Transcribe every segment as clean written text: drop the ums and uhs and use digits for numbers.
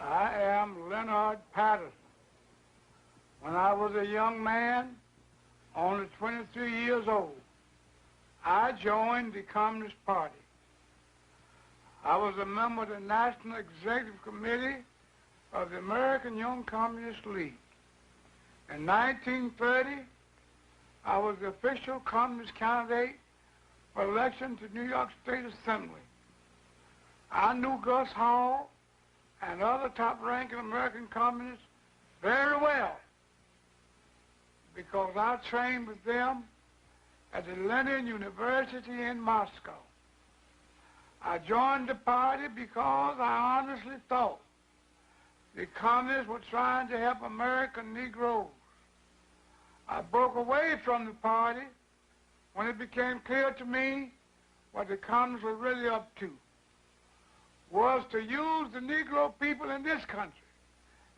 I am Leonard Patterson. When I was a young man, only 23 years old, I joined the Communist Party. I was a member of the National Executive Committee of the American Young Communist League. In 1930, I was the official communist candidate for election to New York State Assembly. I knew Gus Hall and other top-ranking American communists very well because I trained with them at the Lenin University in Moscow. I joined the party because I honestly thought the communists were trying to help American Negroes. I broke away from the party when it became clear to me what the communists were really up to was to use the Negro people in this country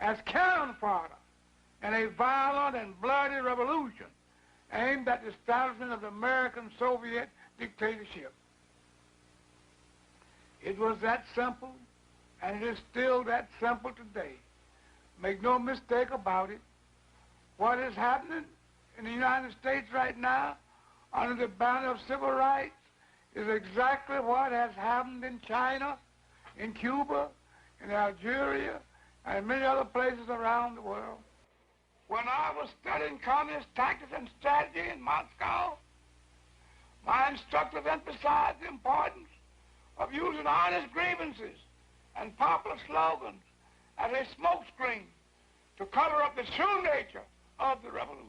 as cannon fodder in a violent and bloody revolution aimed at the establishment of the American Soviet dictatorship. It was that simple, and it is still that simple today. Make no mistake about it. What is happening in the United States right now under the banner of civil rights is exactly what has happened in China, in Cuba, in Algeria, and many other places around the world. When I was studying communist tactics and strategy in Moscow, my instructors emphasized the importance of using honest grievances and popular slogans as a smokescreen to cover up the true nature of the revolution.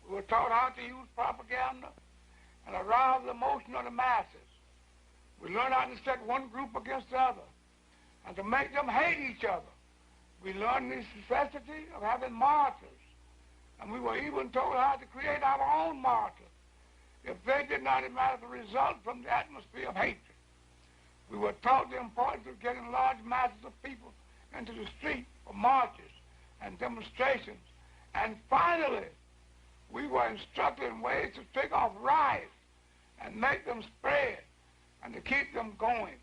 We were taught how to use propaganda and arouse the emotion of the masses. We learned how to set one group against the other and to make them hate each other. We learned the necessity of having martyrs, and we were even told how to create our own martyrs if they did not immediately result from the atmosphere of hatred. We were taught the importance of getting large masses of people into the street for marches and demonstrations. And finally, we were instructed in ways to take off riots and make them spread and to keep them going.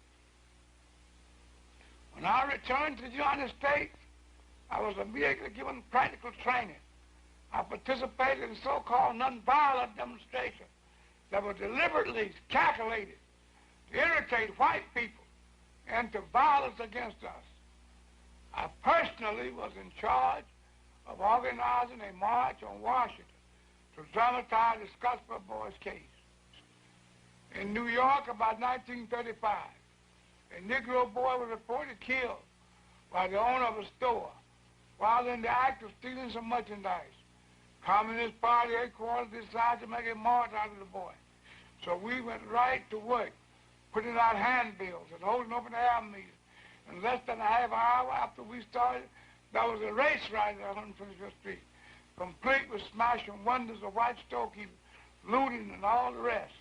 When I returned to the United States, I was immediately given practical training. I participated in so-called nonviolent demonstrations that were deliberately calculated to irritate white people into violence against us. I personally was in charge of organizing a march on Washington to dramatize the Scottsboro Boys case. In New York, about 1935, a Negro boy was reported killed by the owner of a store while in the act of stealing some merchandise. Communist Party headquarters decided to make a march out of the boy. So we went right to work, putting out handbills and holding open air meetings. In less than a half hour after we started, there was a race riot on 125th Street, complete with smashing windows of white storekeepers, looting, and all the rest.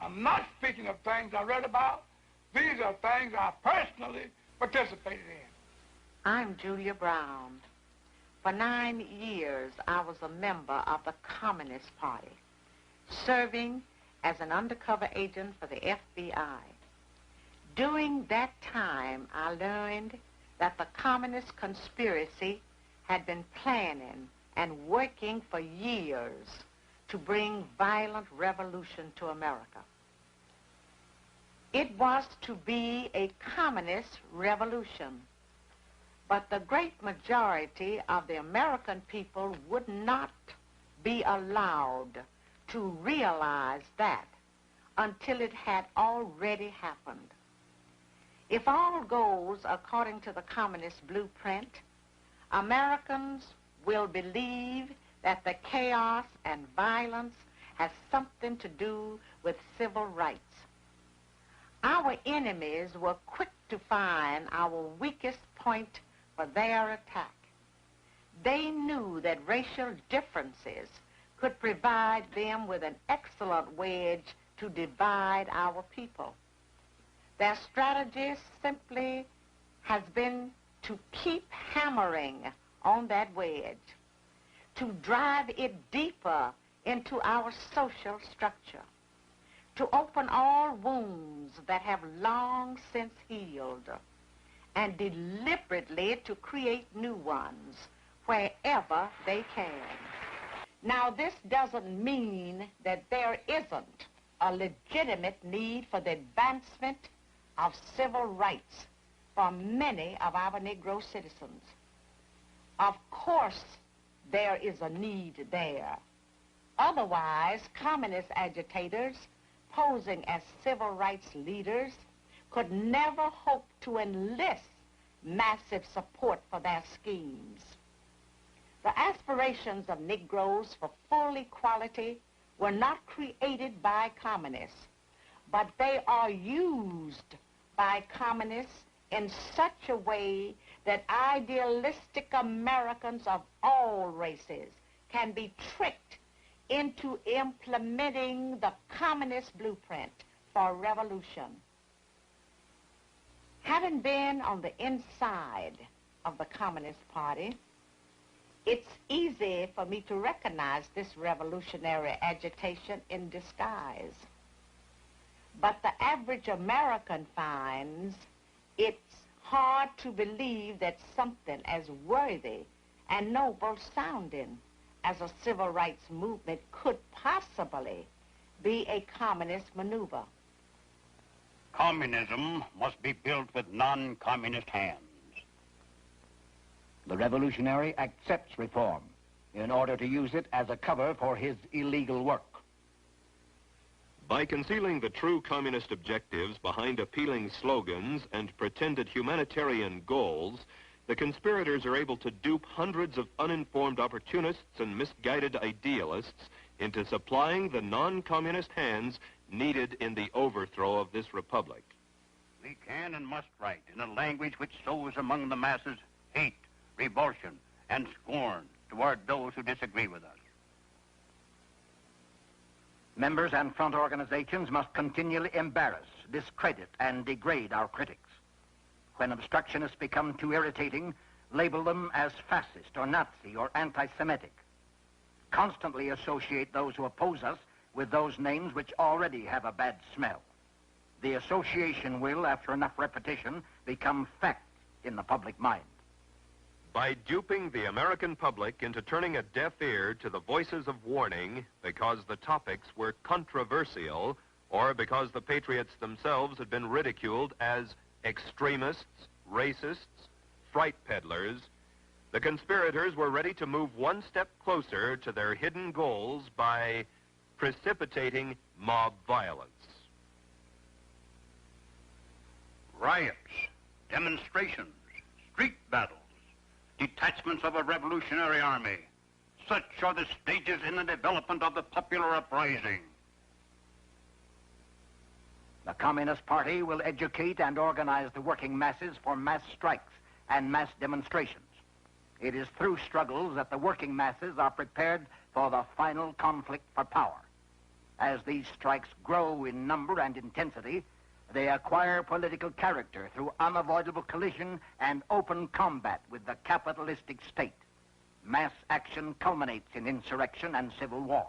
I'm not speaking of things I read about. These are things I personally participated in. I'm Julia Brown. For 9 years, I was a member of the Communist Party, serving as an undercover agent for the FBI. During that time, I learned that the communist conspiracy had been planning and working for years to bring violent revolution to America. It was to be a communist revolution, but the great majority of the American people would not be allowed to realize that until it had already happened. If all goes according to the communist blueprint, Americans will believe that the chaos and violence has something to do with civil rights. Our enemies were quick to find our weakest point for their attack. They knew that racial differences could provide them with an excellent wedge to divide our people. Their strategy simply has been to keep hammering on that wedge, to drive it deeper into our social structure, to open all wounds that have long since healed, and deliberately to create new ones wherever they can. Now, this doesn't mean that there isn't a legitimate need for the advancement of civil rights for many of our Negro citizens. Of course, there is a need there. Otherwise, communist agitators posing as civil rights leaders could never hope to enlist massive support for their schemes. The aspirations of Negroes for full equality were not created by communists, but they are used by communists in such a way that idealistic Americans of all races can be tricked into implementing the communist blueprint for revolution. Having been on the inside of the Communist Party, it's easy for me to recognize this revolutionary agitation in disguise. But the average American finds it's hard to believe that something as worthy and noble sounding as a civil rights movement could possibly be a communist maneuver. Communism must be built with non-communist hands. The revolutionary accepts reform in order to use it as a cover for his illegal work. By concealing the true communist objectives behind appealing slogans and pretended humanitarian goals, the conspirators are able to dupe hundreds of uninformed opportunists and misguided idealists into supplying the non-communist hands needed in the overthrow of this republic. We can and must write in a language which sows among the masses hate, revulsion, and scorn toward those who disagree with us. Members and front organizations must continually embarrass, discredit, and degrade our critics. When obstructionists become too irritating, label them as fascist or Nazi or anti-Semitic. Constantly associate those who oppose us with those names which already have a bad smell. The association will, after enough repetition, become fact in the public mind. By duping the American public into turning a deaf ear to the voices of warning because the topics were controversial or because the patriots themselves had been ridiculed as extremists, racists, fright peddlers, the conspirators were ready to move one step closer to their hidden goals by precipitating mob violence. Riots, demonstrations, street battles, detachments of a revolutionary army. Such are the stages in the development of the popular uprising. The Communist Party will educate and organize the working masses for mass strikes and mass demonstrations. It is through struggles that the working masses are prepared for the final conflict for power. As these strikes grow in number and intensity, they acquire political character through unavoidable collision and open combat with the capitalistic state. Mass action culminates in insurrection and civil war.